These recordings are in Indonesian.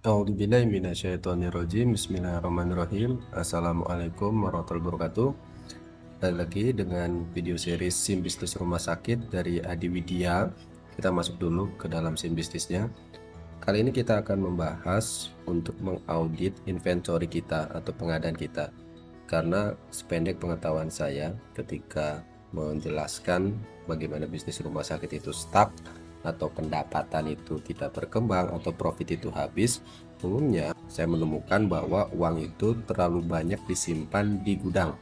A'udzubillahi minasyaitonirrajim. Bismillahirrahmanirrahim. Assalamualaikum warahmatullahi wabarakatuh. Balik lagi dengan video series SIM bisnis rumah sakit dari Adi Widya. Kita masuk dulu ke dalam SIM bisnisnya. Kali ini kita akan membahas untuk mengaudit inventory kita atau pengadaan kita. Karena sependek pengetahuan saya ketika menjelaskan bagaimana bisnis rumah sakit itu stuck atau pendapatan itu tidak berkembang atau profit itu habis, umumnya saya menemukan bahwa uang itu terlalu banyak disimpan di gudang.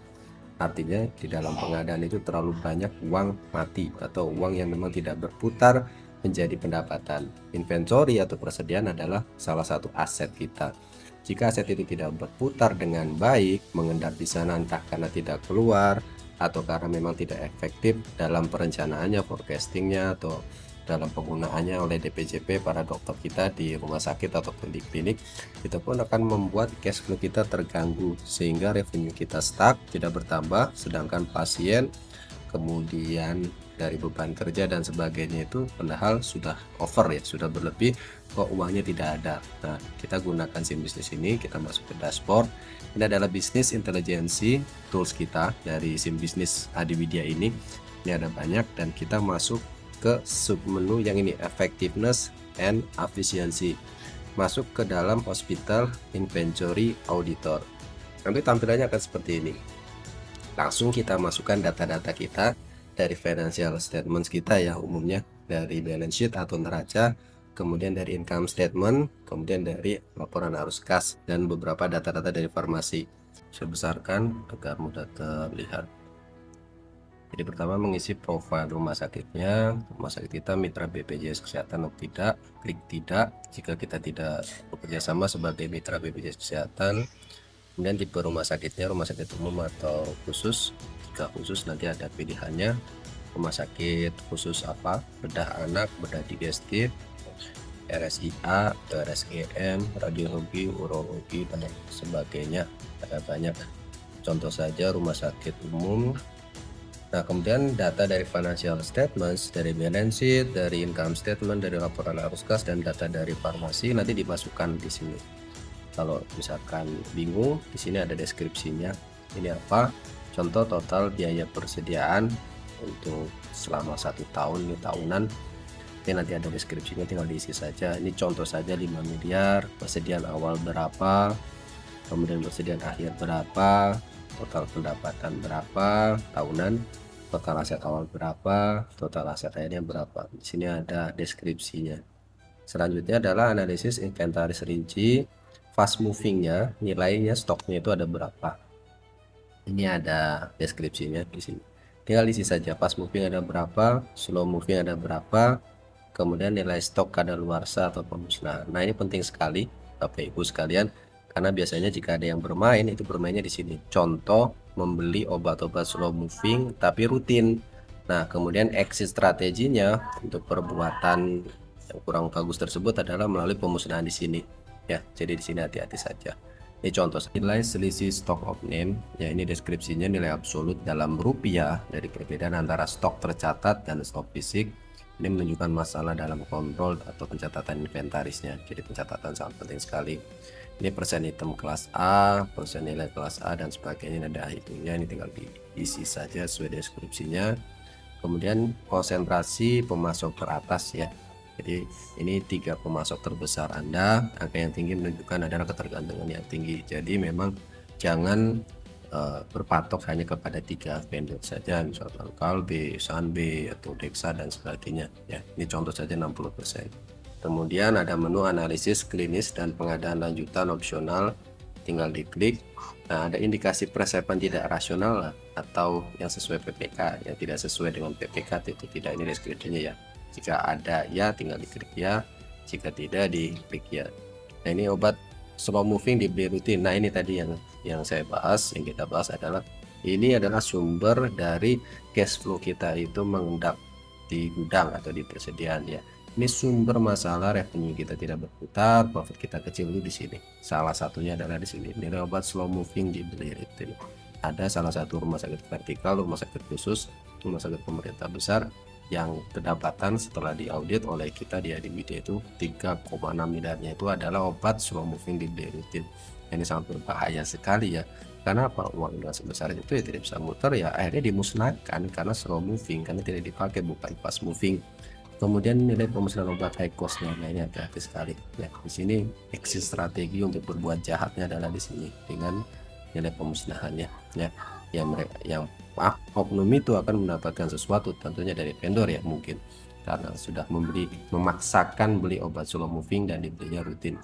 Artinya di dalam pengadaan itu terlalu banyak uang mati atau uang yang memang tidak berputar menjadi pendapatan. Inventory atau persediaan adalah salah satu aset kita. Jika aset itu tidak berputar dengan baik, mengendap di sana entah karena tidak keluar atau karena memang tidak efektif dalam perencanaannya, forecastingnya, atau dalam penggunaannya oleh DPJP para dokter kita di rumah sakit ataupun di klinik, itu pun akan membuat cash flow kita terganggu sehingga revenue kita stuck, tidak bertambah, sedangkan pasien kemudian dari beban kerja dan sebagainya itu padahal sudah over ya, sudah berlebih, kok uangnya tidak ada. Nah, kita gunakan SIM bisnis ini, kita masuk ke dashboard. Ini adalah bisnis intelijensi tools kita dari SIM bisnis Adi Widya ini. Ini ada banyak dan kita masuk ke submenu yang ini, effectiveness and efficiency. Masuk ke dalam hospital inventory auditor. Nanti tampilannya akan seperti ini. Langsung kita masukkan data-data kita dari financial statements kita ya, umumnya dari balance sheet atau neraca, kemudian dari income statement, kemudian dari laporan arus kas, dan beberapa data-data dari farmasi. Saya besarkan agar mudah terlihat. Jadi pertama mengisi profil rumah sakitnya, rumah sakit kita mitra BPJS Kesehatan atau tidak, klik tidak jika kita tidak bekerja sama sebagai mitra BPJS Kesehatan. Kemudian tipe rumah sakitnya, rumah sakit umum atau khusus. Jika khusus nanti ada pilihannya, rumah sakit khusus apa, bedah anak, bedah digestif, RSIA, RSGM, radiologi, urologi, dan sebagainya. Ada banyak. Contoh saja rumah sakit umum. Nah, kemudian data dari financial statements, dari balance sheet, dari income statement, dari laporan arus kas, dan data dari farmasi nanti dimasukkan di sini. Kalau misalkan bingung, di sini ada deskripsinya. Ini apa? Contoh total biaya persediaan untuk selama 1 tahun, ini tahunan. Ini nanti ada deskripsinya, tinggal diisi saja. Ini contoh saja 5 miliar, persediaan awal berapa, kemudian persediaan akhir berapa, total pendapatan berapa tahunan, total aset awal berapa, total aset akhirnya berapa. Di sini ada deskripsinya. Selanjutnya adalah analisis inventaris rinci, fast movingnya, nilainya stoknya itu ada berapa. Ini ada deskripsinya di sini. Tinggal isi saja fast moving ada berapa, slow moving ada berapa, kemudian nilai stok kadaluarsa atau pemusnahan. Nah, ini penting sekali Bapak Ibu sekalian, karena biasanya jika ada yang bermain itu bermainnya di sini. Contoh membeli obat-obat slow moving tapi rutin. Nah, kemudian exit strateginya untuk perbuatan yang kurang bagus tersebut adalah melalui pemusnahan di sini. Ya, jadi di sini hati-hati saja. Ini contoh nilai selisih stock of name. Ya, ini deskripsinya nilai absolut dalam rupiah dari perbedaan antara stok tercatat dan stok fisik. Ini menunjukkan masalah dalam kontrol atau pencatatan inventarisnya. Jadi pencatatan sangat penting sekali. Ini persen item kelas A, persen nilai kelas A, dan sebagainya. Ada hitungnya, ini tinggal diisi saja sesuai deskripsinya. Kemudian konsentrasi pemasok teratas ya. Jadi ini 3 pemasok terbesar Anda. Angka yang tinggi menunjukkan adalah ketergantungan yang tinggi. Jadi memang jangan berpatok hanya kepada 3 vendor saja, misalkan Kalbe, Sanbe, atau Dexa dan sebagainya ya. Ini contoh saja 60%. Kemudian ada menu analisis klinis dan pengadaan lanjutan opsional, tinggal diklik. Nah, ada indikasi persepan tidak rasional atau yang sesuai PPK, yang tidak sesuai dengan PPK itu tidak, ini deskripsinya ya. Jika ada ya tinggal diklik ya, jika tidak diklik ya. Nah, ini obat slow moving dibeli rutin. Nah, ini tadi yang saya bahas, yang kita bahas adalah ini adalah sumber dari cash flow kita itu mengendap di gudang atau di persediaan ya. Ini sumber masalah revenue kita tidak berputar, profit kita kecil itu di sini. Salah satunya adalah di sini. Nilai obat slow moving dibeli rutin. Ada salah satu rumah sakit vertikal, rumah sakit khusus, rumah sakit pemerintah besar, yang kedapatan setelah diaudit oleh kita di Adimedia itu 3,6 miliarnya itu adalah obat slow moving di beli rutin. Ini sangat berbahaya sekali ya, karena apa, uang yang sebesar itu ya tidak bisa muter, ya akhirnya dimusnahkan karena slow moving, karena tidak dipakai, bukan fast moving. Kemudian nilai pemusnahan obat high cost, nah ini hati-hati sekali ya. Di sini exit strategi untuk berbuat jahatnya adalah di sini dengan nilai pemusnahannya ya. Yang oknum itu akan mendapatkan sesuatu tentunya dari vendor ya, mungkin karena sudah memaksakan beli obat slow moving dan dibelinya rutin.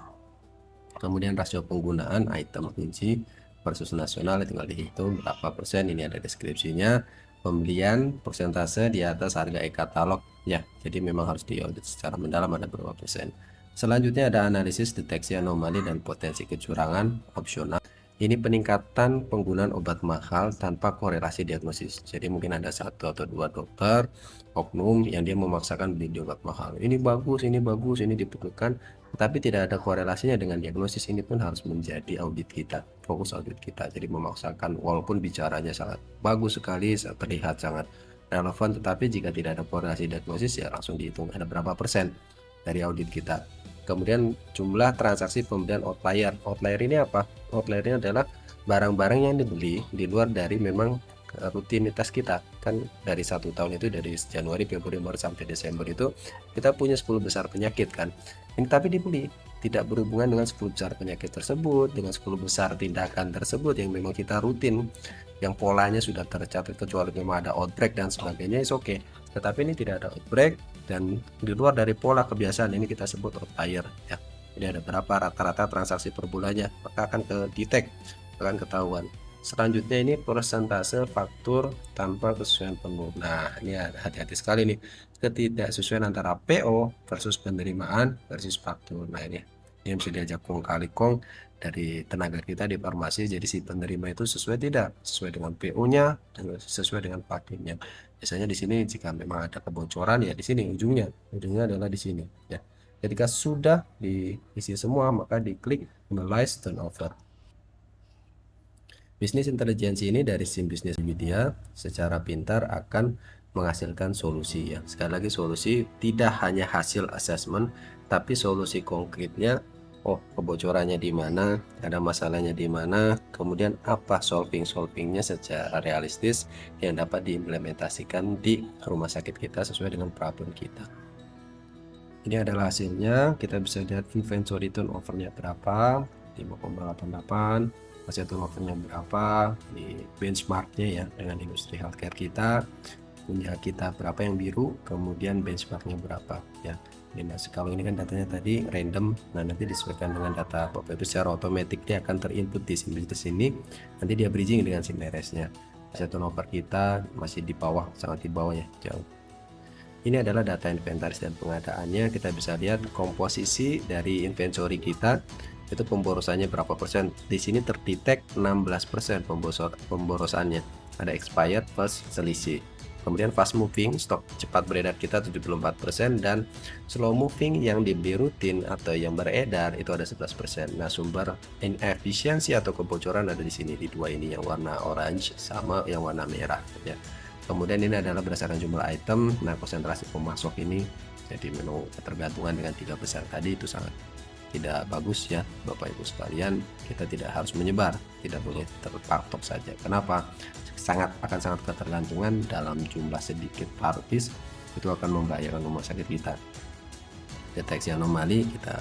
Kemudian rasio penggunaan item kunci versus nasional tinggal dihitung berapa persen, ini ada deskripsinya. Pembelian persentase di atas harga e-katalog ya, jadi memang harus diaudit secara mendalam ada berapa persen. Selanjutnya ada analisis deteksi anomali dan potensi kecurangan opsional. Ini peningkatan penggunaan obat mahal tanpa korelasi diagnosis. Jadi mungkin ada 1 atau 2 dokter oknum yang dia memaksakan beli obat mahal. Ini bagus, ini dibutuhkan, tapi tidak ada korelasinya dengan diagnosis. Ini pun harus menjadi audit kita, fokus audit kita. Jadi memaksakan walaupun bicaranya sangat bagus sekali, terlihat sangat relevan, tetapi jika tidak ada korelasi diagnosis ya langsung dihitung ada berapa persen dari audit kita. Kemudian jumlah transaksi pembelian outlier. Outlier ini apa? Outlier ini adalah barang-barang yang dibeli di luar dari memang rutinitas kita. Kan dari 1 tahun itu, dari Januari, Februari, Maret sampai Desember itu kita punya 10 besar penyakit kan. Ini tapi dibeli tidak berhubungan dengan 10 besar penyakit tersebut, dengan 10 besar tindakan tersebut yang memang kita rutin, yang polanya sudah tercatat, kecuali memang ada outbreak dan sebagainya, is oke. Tetapi ini tidak ada outbreak dan di luar dari pola kebiasaan, ini kita sebut outlier ya. Ini ada berapa rata-rata transaksi per bulannya, maka akan ke detect, akan ketahuan. Selanjutnya ini persentase faktur tanpa kesesuaian penuh. Nah ini hati-hati sekali nih, ketidaksesuaian antara PO versus penerimaan versus faktur. Nah ini bisa diajak kong kali kong dari tenaga kita di farmasi. Jadi si penerima itu sesuai tidak sesuai dengan PO-nya, sesuai dengan fakturnya. Biasanya di sini jika memang ada kebocoran ya di sini ujungnya adalah di sini ya. Ketika sudah diisi semua maka diklik analyze turnover. Bisnis intelijensi ini dari SIM Business Media secara pintar akan menghasilkan solusi ya. Sekali lagi solusi, tidak hanya hasil assessment tapi solusi konkretnya. Oh, kebocorannya di mana, ada masalahnya di mana, kemudian apa solvingnya secara realistis yang dapat diimplementasikan di rumah sakit kita sesuai dengan problem kita. Ini adalah hasilnya. Kita bisa lihat inventory turnover-nya berapa, 5,88, hasil turnover-nya berapa, di benchmarknya ya dengan industri healthcare kita, punya kita berapa yang biru, kemudian benchmarknya berapa ya. Kalau ini kan datanya tadi random, nah nanti disesuaikan dengan data Bapak itu secara otomatis dia akan terinput di SIM Business ini, nanti dia bridging dengan SIM RS-nya. Hasil turnover kita masih di bawah, sangat di bawah ya, jauh. Ini adalah data inventaris dan pengadaannya. Kita bisa lihat komposisi dari inventory kita itu pemborosannya berapa persen. Di sini terdetek 16% pemborosannya. Ada expired plus selisih. Kemudian fast moving, stok cepat beredar kita 74%, dan slow moving yang dibeli rutin atau yang beredar itu ada 11%. Nah, sumber inefisiensi atau kebocoran ada di sini, di dua ini, yang warna orange sama yang warna merah ya. Kemudian ini adalah berdasarkan jumlah item. Nah, konsentrasi pemasok ini jadi memang ketergantungan dengan 3 besar tadi itu sangat tidak bagus ya Bapak Ibu sekalian. Kita tidak harus menyebar, tidak boleh terpatok saja. Kenapa? Akan sangat ketergantungan dalam jumlah sedikit partis, itu akan membahayakan rumah sakit kita. Deteksi anomali kita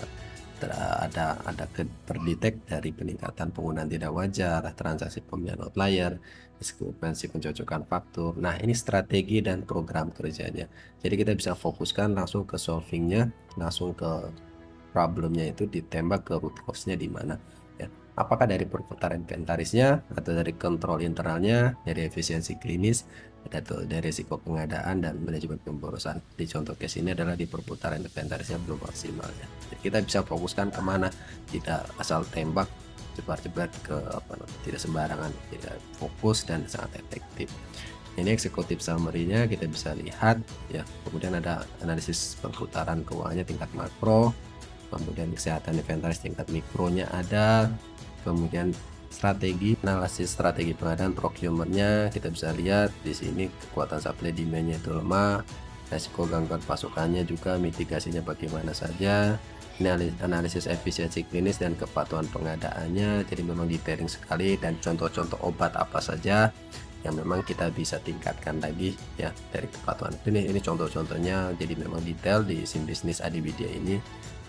terdetek dari peningkatan penggunaan tidak wajar, transaksi pembelian outlier, diskrepansi pencocokan faktur. Nah, ini strategi dan program kerjanya. Jadi kita bisa fokuskan langsung ke solvingnya, langsung ke problemnya, itu ditembak ke root cause-nya di mana ya. Apakah dari perputaran inventarisnya, atau dari kontrol internalnya, dari efisiensi klinis, atau dari risiko pengadaan dan manajemen pemborosan. Di contoh case ini adalah di perputaran inventarisnya belum maksimal ya. Jadi kita bisa fokuskan kemana, tidak asal tembak cepat-cepat ke tidak sembarangan, tidak fokus dan sangat efektif. Ini eksekutif summary-nya kita bisa lihat ya. Kemudian ada analisis perputaran keuangannya tingkat makro, kemudian kesehatan inventaris tingkat mikronya ada, kemudian analisis strategi pengadaan procurementnya kita bisa lihat di sini, kekuatan supply demand-nya itu lemah, resiko gangguan pasukannya juga mitigasinya bagaimana saja, ini analisis efisiensi klinis dan kepatuhan pengadaannya. Jadi memang detailing sekali, dan contoh-contoh obat apa saja yang memang kita bisa tingkatkan lagi ya dari kepatuhan klinis. Ini contoh-contohnya, jadi memang detail di SIM bisnis Adiwidya ini.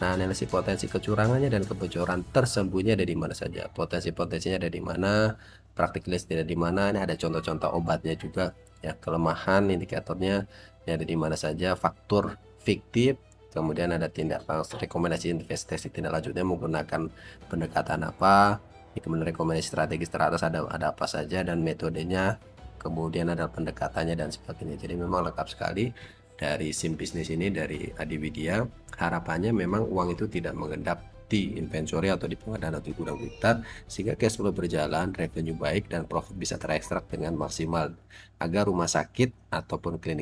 Nah, analisis potensi kecurangannya dan kebocoran tersembunyi ada di mana saja, potensi-potensinya ada di mana, praktik list ada di mana. Ini ada contoh-contoh obatnya juga ya, kelemahan indikatornya ini ada di mana saja, faktur fiktif, kemudian ada tindak rekomendasi investasi tindak lanjutnya menggunakan pendekatan apa, kemudian rekomendasi strategi teratas ada apa saja dan metodenya, kemudian ada pendekatannya dan sebagainya. Jadi memang lengkap sekali dari SIM bisnis ini dari Adiwidya. Harapannya memang uang itu tidak mengendap di inventory atau di pengadaan atau di gudang kita, sehingga cash flow berjalan, revenue baik, dan profit bisa terekstrak dengan maksimal agar rumah sakit ataupun klinik